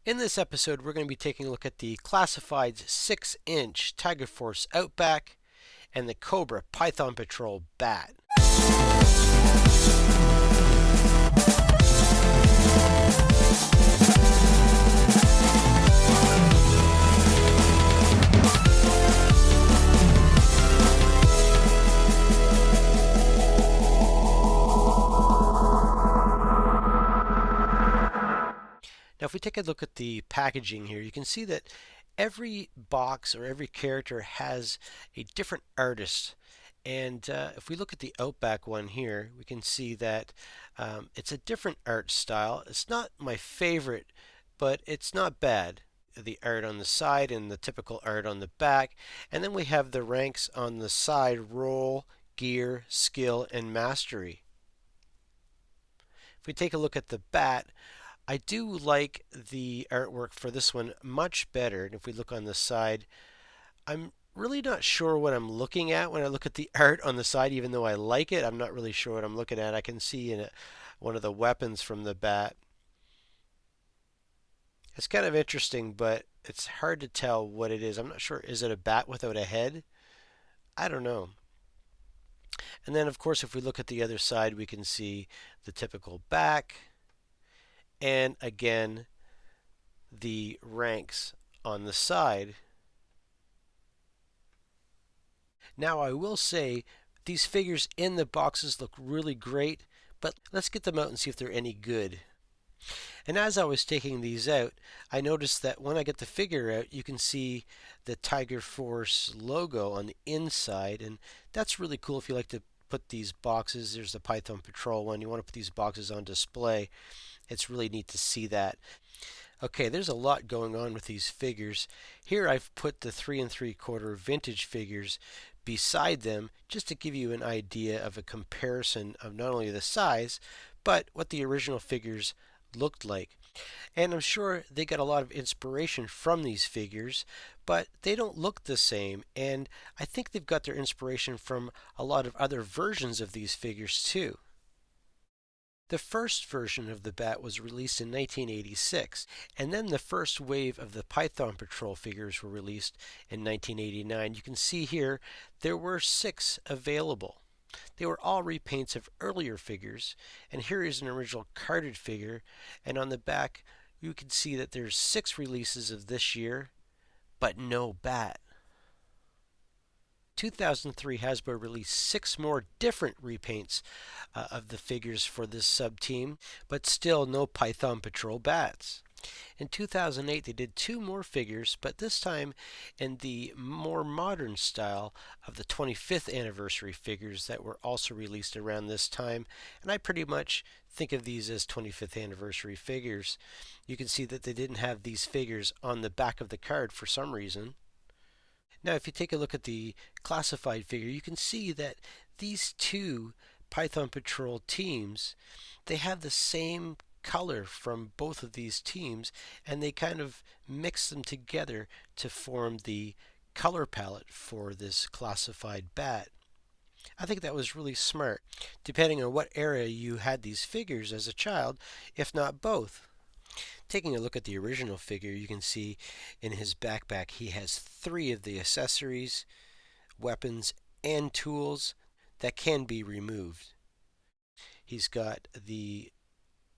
In this episode, we're going to be taking a look at the classified 6-inch Tiger Force Outback and the Cobra Python Patrol Bat. Now, if we take a look at the packaging here, you can see that every box or every character has a different artist. And if we look at the Outback one here, we can see that it's a different art style. It's not my favorite, but it's not bad. The art on the side and the typical art on the back. And then we have the ranks on the side: role, gear, skill, and mastery. If we take a look at the bat, I do like the artwork for this one much better. And if we look on the side, I'm really not sure what I'm looking at when I look at the art on the side. Even though I like it, I'm not really sure what I'm looking at. I can see in one of the weapons from the bat. It's kind of interesting, but it's hard to tell what it is. I'm not sure. Is it a bat without a head? I don't know. And then, of course, if we look at the other side, we can see the typical back, and again, the ranks on the side. Now, I will say these figures in the boxes look really great, but let's get them out and see if they're any good. And as I was taking these out, I noticed that when I get the figure out, you can see the Tiger Force logo on the inside, and that's really cool if you like to put these boxes. There's the Python Patrol one. You want to put these boxes on display. It's really neat to see that. Okay, there's a lot going on with these figures. Here I've put the 3 3/4 vintage figures beside them just to give you an idea of a comparison of not only the size, but what the original figures looked like. And I'm sure they got a lot of inspiration from these figures, but they don't look the same. And I think they've got their inspiration from a lot of other versions of these figures too. The first version of the Bat was released in 1986, and then the first wave of the Python Patrol figures were released in 1989. You can see here there were 6 available. They were all repaints of earlier figures, and here is an original carded figure, and on the back you can see that there's 6 releases of this year, but no Bat. 2003, Hasbro released 6 more different repaints of the figures for this sub-team, but still no Python Patrol bats. In 2008, they did 2 more figures, but this time in the more modern style of the 25th anniversary figures that were also released around this time, and I pretty much think of these as 25th anniversary figures. You can see that they didn't have these figures on the back of the card for some reason. Now, if you take a look at the classified figure, you can see that these 2 Python Patrol teams, they have the same color from both of these teams, and they kind of mix them together to form the color palette for this classified bat. I think that was really smart, depending on what era you had these figures as a child, if not both. Taking a look at the original figure, you can see in his backpack he has 3 of the accessories, weapons, and tools that can be removed. He's got the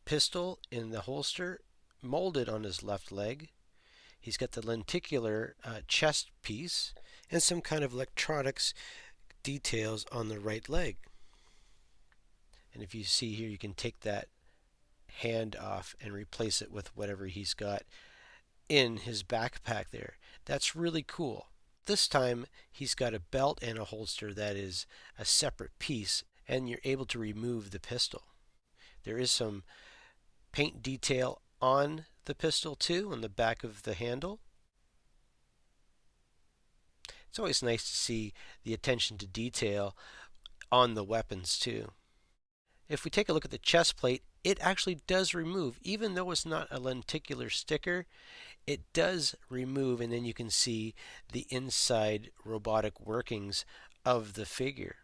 pistol in the holster molded on his left leg. He's got the lenticular chest piece and some kind of electronics details on the right leg. And if you see here, you can take that hand off and replace it with whatever he's got in his backpack there. That's really cool. This time he's got a belt and a holster that is a separate piece, and you're able to remove the pistol. There is some paint detail on the pistol too, on the back of the handle. It's always nice to see the attention to detail on the weapons too. If we take a look at the chest plate, it actually does remove. Even though it's not a lenticular sticker, it does remove, and then you can see the inside robotic workings of the figure.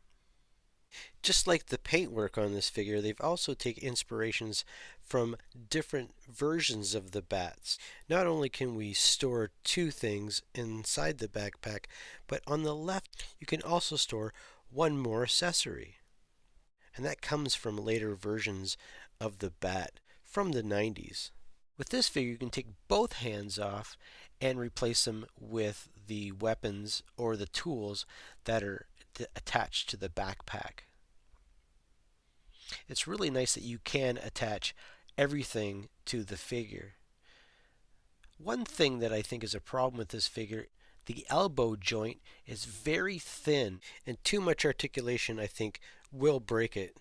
Just like the paintwork on this figure, they've also taken inspirations from different versions of the bats. Not only can we store two things inside the backpack, but on the left you can also store one more accessory. And that comes from later versions of the bat from the 90s. With this figure, you can take both hands off and replace them with the weapons or the tools that are attached to the backpack. It's really nice that you can attach everything to the figure. One thing that I think is a problem with this figure, the elbow joint is very thin, and too much articulation, I think, will break it.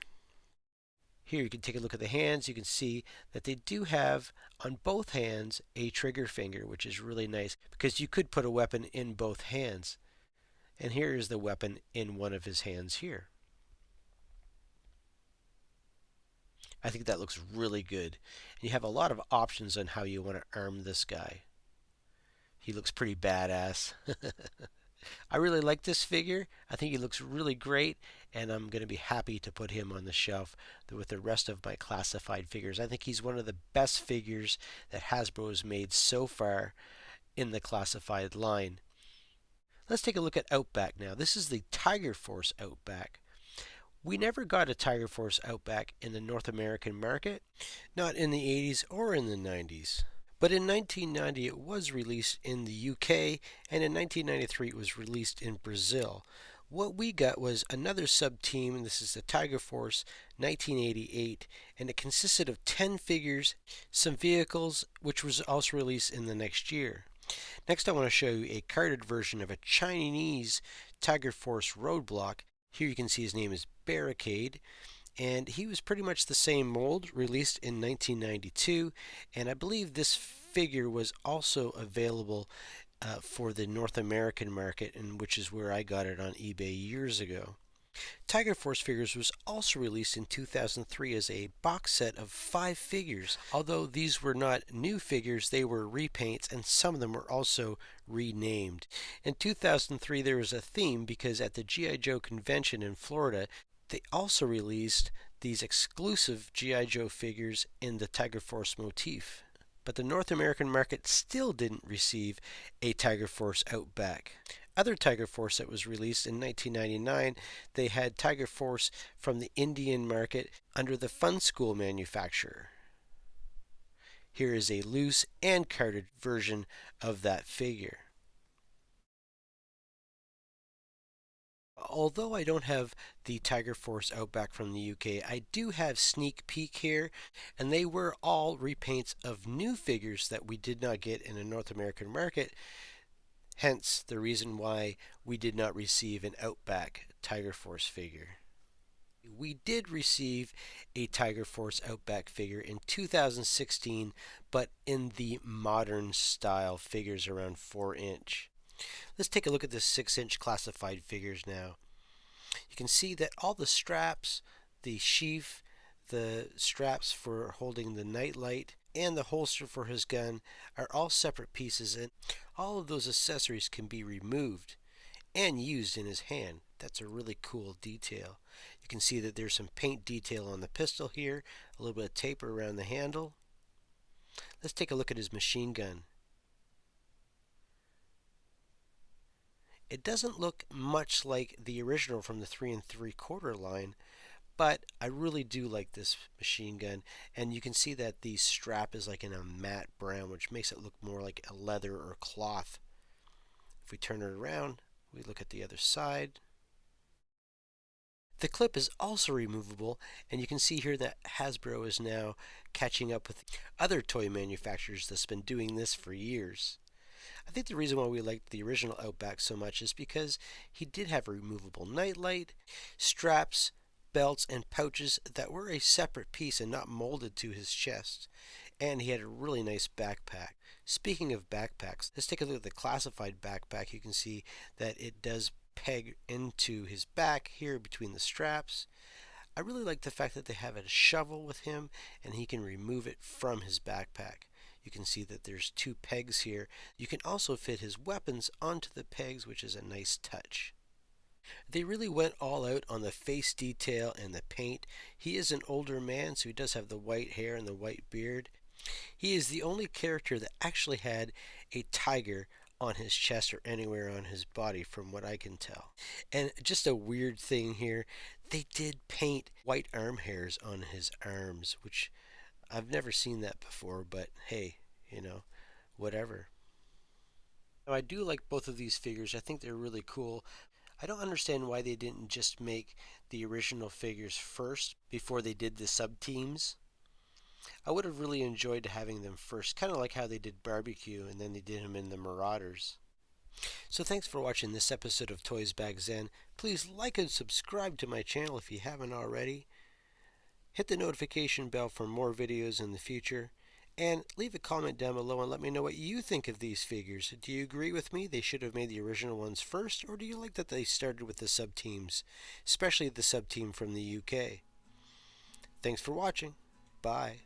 Here you can take a look at the hands. You can see that they do have on both hands a trigger finger, which is really nice because you could put a weapon in both hands. And here is the weapon in one of his hands here. I think that looks really good. And you have a lot of options on how you want to arm this guy. He looks pretty badass. I really like this figure. I think he looks really great, and I'm going to be happy to put him on the shelf with the rest of my classified figures. I think he's one of the best figures that Hasbro has made so far in the classified line. Let's take a look at Outback now. This is the Tiger Force Outback. We never got a Tiger Force Outback in the North American market, not in the 80s or in the 90s. But in 1990 it was released in the UK, and in 1993 it was released in Brazil. What we got was another sub-team. This is the Tiger Force 1988, and it consisted of 10 figures, some vehicles, which was also released in the next year. Next I want to show you a carded version of a Chinese Tiger Force Roadblock. Here you can see his name is Barricade, and he was pretty much the same mold, released in 1992, and I believe this figure was also available for the North American market, and which is where I got it on eBay years ago. Tiger Force figures was also released in 2003 as a box set of 5 figures. Although these were not new figures, they were repaints, and some of them were also renamed. In 2003 there was a theme because at the G.I. Joe convention in Florida, they also released these exclusive G.I. Joe figures in the Tiger Force motif. But the North American market still didn't receive a Tiger Force Outback. Other Tiger Force that was released in 1999, they had Tiger Force from the Indian market under the Fun School manufacturer. Here is a loose and carded version of that figure. Although I don't have the Tiger Force Outback from the UK, I do have Sneak Peek here, and they were all repaints of new figures that we did not get in the North American market, hence the reason why we did not receive an Outback Tiger Force figure. We did receive a Tiger Force Outback figure in 2016, but in the modern style figures around 4-inch. Let's take a look at the 6-inch classified figures now. You can see that all the straps, the sheath, the straps for holding the nightlight, and the holster for his gun are all separate pieces, and all of those accessories can be removed and used in his hand. That's a really cool detail. You can see that there's some paint detail on the pistol here, a little bit of tape around the handle. Let's take a look at his machine gun. It doesn't look much like the original from the 3 3/4 line, but I really do like this machine gun, and you can see that the strap is like in a matte brown, which makes it look more like a leather or cloth. If we turn it around, we look at the other side. The clip is also removable, and you can see here that Hasbro is now catching up with other toy manufacturers that's been doing this for years. I think the reason why we liked the original Outback so much is because he did have a removable nightlight, straps, belts, and pouches that were a separate piece and not molded to his chest. And he had a really nice backpack. Speaking of backpacks, let's take a look at the classified backpack. You can see that it does peg into his back here between the straps. I really like the fact that they have a shovel with him and he can remove it from his backpack. You can see that there's 2 pegs here. You can also fit his weapons onto the pegs, which is a nice touch. They really went all out on the face detail and the paint. He is an older man, so he does have the white hair and the white beard. He is the only character that actually had a tiger on his chest or anywhere on his body, from what I can tell. And just a weird thing here, they did paint white arm hairs on his arms, which I've never seen that before, but hey, whatever. Now, I do like both of these figures. I think they're really cool. I don't understand why they didn't just make the original figures first before they did the sub teams. I would have really enjoyed having them first, kind of like how they did Barbecue and then they did him in the Marauders. So thanks for watching this episode of Toysbackzen. Please like and subscribe to my channel if you haven't already. Hit the notification bell for more videos in the future. And leave a comment down below and let me know what you think of these figures. Do you agree with me they should have made the original ones first, or do you like that they started with the sub teams, especially the sub team from the UK? Thanks for watching. Bye.